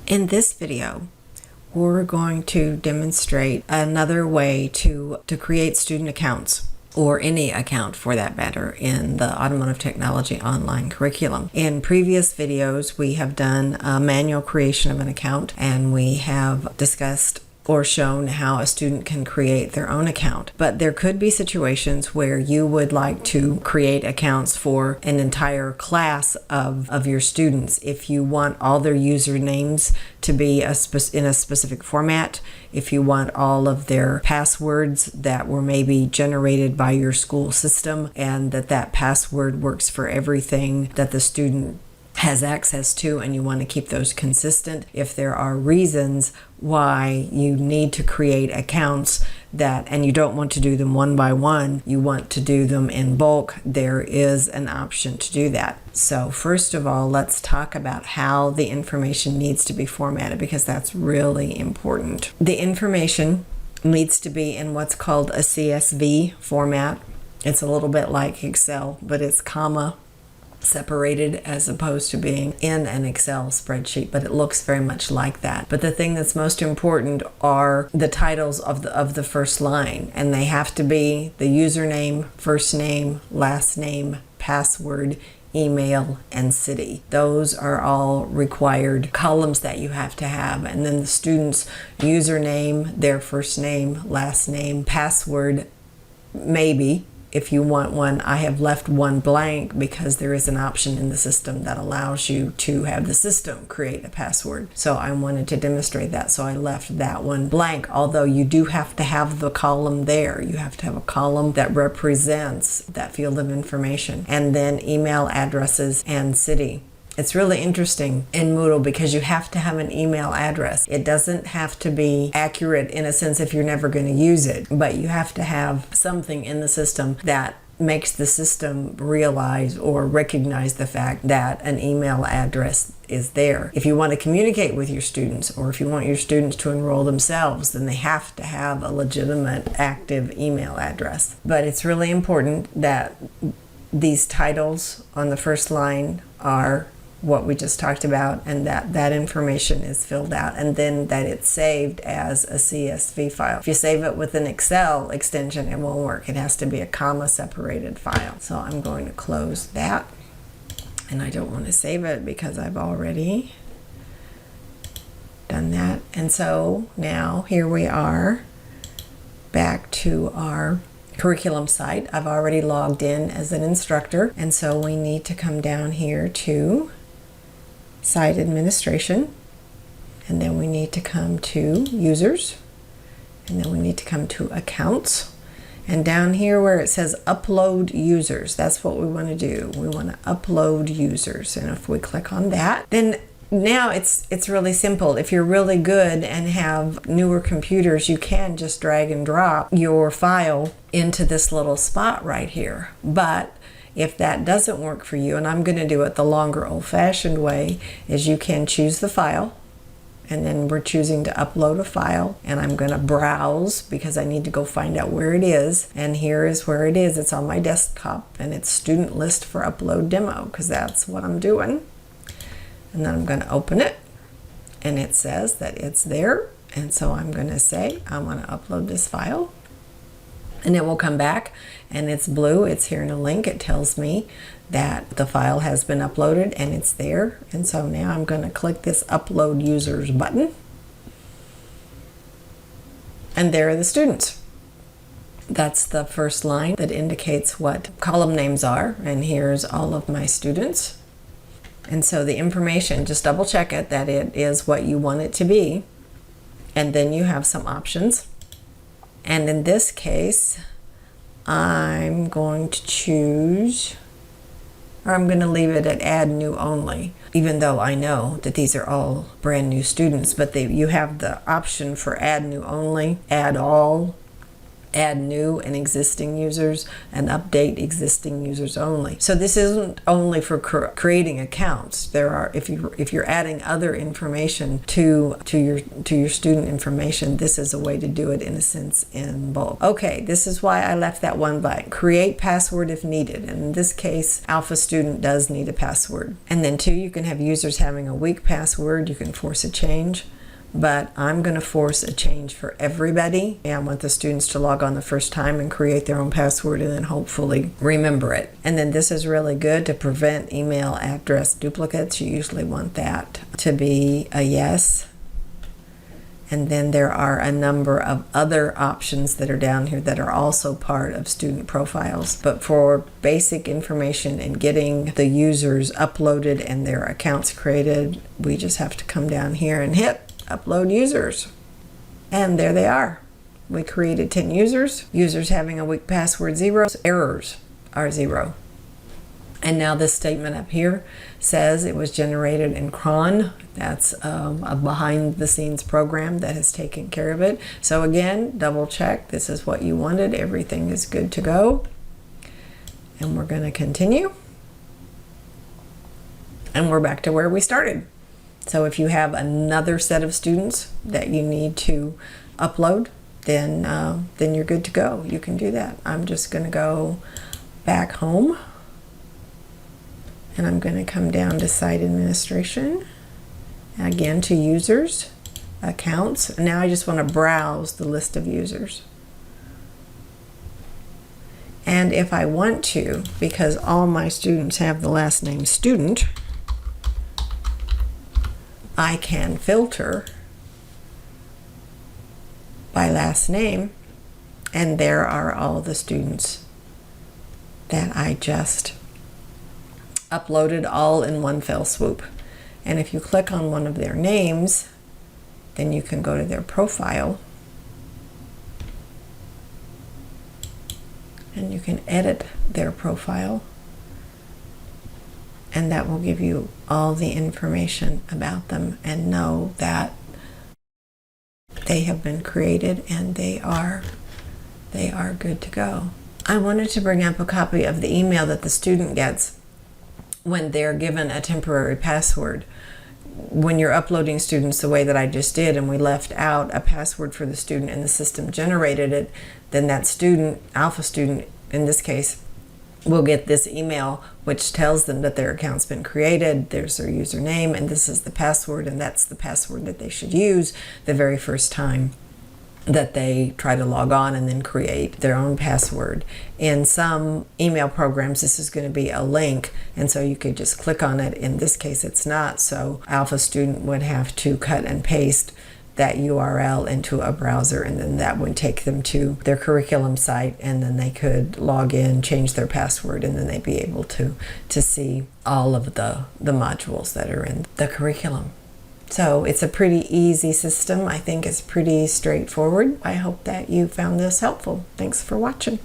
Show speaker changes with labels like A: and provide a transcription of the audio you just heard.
A: In this video, we're going to demonstrate another way to create student accounts, or any account for that matter, in the Automotive Technology Online Curriculum. In previous videos, we have done a manual creation of an account, and we have discussed or shown how a student can create their own account. But there could be situations where you would like to create accounts for an entire class of your students. If you want all their usernames to be in a specific format, if you want all of their passwords that were maybe generated by your school system, and that password works for everything that the student has access to, and you want to keep those consistent. If there are reasons why you need to create accounts and you don't want to do them one by one, you want to do them in bulk, there is an option to do that. So first of all, let's talk about how the information needs to be formatted, because that's really important. The information needs to be in what's called a CSV format. It's a little bit like Excel, but it's comma separated as opposed to being in an Excel spreadsheet, but it looks very much like that. But the thing that's most important are the titles of the first line, and they have to be the username, first name, last name, password, email, and city. Those are all required columns that you have to have. And then the student's username, their first name, last name, password, maybe. If you want one, I have left one blank because there is an option in the system that allows you to have the system create a password. So I wanted to demonstrate that, so I left that one blank, although you do have to have the column there. You have to have a column that represents that field of information. And then email addresses and city. It's really interesting in Moodle because you have to have an email address. It doesn't have to be accurate in a sense if you're never going to use it, but you have to have something in the system that makes the system realize or recognize the fact that an email address is there. If you want to communicate with your students, or if you want your students to enroll themselves, then they have to have a legitimate active email address. But it's really important that these titles on the first line are what we just talked about, and that information is filled out, and then that it's saved as a CSV file. If you save it with an Excel extension, it won't work. It has to be a comma separated file. So I'm going to close that, and I don't want to save it because I've already done that. And so now here we are back to our curriculum site. I've already logged in as an instructor, and so we need to come down here to site administration, and then we need to come to users, and then we need to come to accounts, and down here where it says upload users, that's what we want to do. We want to upload users, and if we click on that, then now it's really simple. If you're really good and have newer computers, you can just drag and drop your file into this little spot right here. But if that doesn't work for you, and I'm going to do it the longer old-fashioned way, is you can choose the file, and then we're choosing to upload a file, and I'm going to browse because I need to go find out where it is, and here is where it is. It's on my desktop, and it's student list for upload demo, because that's what I'm doing. And then I'm going to open it, and it says that it's there, and so I'm going to say I want to upload this file, and it will come back, and it's blue. It's here in a link. It tells me that the file has been uploaded and it's there. And so now I'm going to click this upload users button, and there are the students. That's the first line that indicates what column names are, and here's all of my students. And so the information, just double check it that it is what you want it to be, and then you have some options. And in this case, I'm going to choose, or I'm going to leave it at add new only, even though I know that these are all brand new students, but you have the option for add new only, add all, add new and existing users, and update existing users only. So this isn't only for creating accounts. There are, if you're adding other information to your student information, this is a way to do it, in a sense, in bulk. Okay, this is why I left that one blank. Create password if needed. And in this case, Alpha student does need a password. And then 2, you can have users having a weak password. You can force a change. But I'm going to force a change for everybody. I want the students to log on the first time and create their own password and then hopefully remember it. And then this is really good to prevent email address duplicates. You usually want that to be a yes. And then there are a number of other options that are down here that are also part of student profiles. But for basic information and getting the users uploaded and their accounts created, we just have to come down here and hit upload users. And there they are. We created 10 users. Users having a weak password 0. Errors are 0. And now this statement up here says it was generated in cron. That's a behind the scenes program that has taken care of it. So again, double check. This is what you wanted. Everything is good to go. And we're going to continue. And we're back to where we started. So if you have another set of students that you need to upload, then you're good to go. You can do that. I'm just going to go back home, and I'm going to come down to site administration, again to users, accounts. Now I just want to browse the list of users. And if I want to, because all my students have the last name student, I can filter by last name, and there are all the students that I just uploaded all in one fell swoop. And if you click on one of their names, then you can go to their profile and you can edit their profile. And that will give you all the information about them and know that they have been created and they are good to go. I wanted to bring up a copy of the email that the student gets when they're given a temporary password. When you're uploading students the way that I just did, and we left out a password for the student and the system generated it, then that student, Alpha student in this case, will get this email which tells them that their account's been created, there's their username, and this is the password, and that's the password that they should use the very first time that they try to log on and then create their own password. In some email programs, this is going to be a link, and so you could just click on it. In this case, it's not, so Alpha student would have to cut and paste that URL into a browser, and then that would take them to their curriculum site, and then they could log in, change their password, and then they'd be able to see all of the modules that are in the curriculum. So it's a pretty easy system. I think it's pretty straightforward. I hope that you found this helpful. Thanks for watching.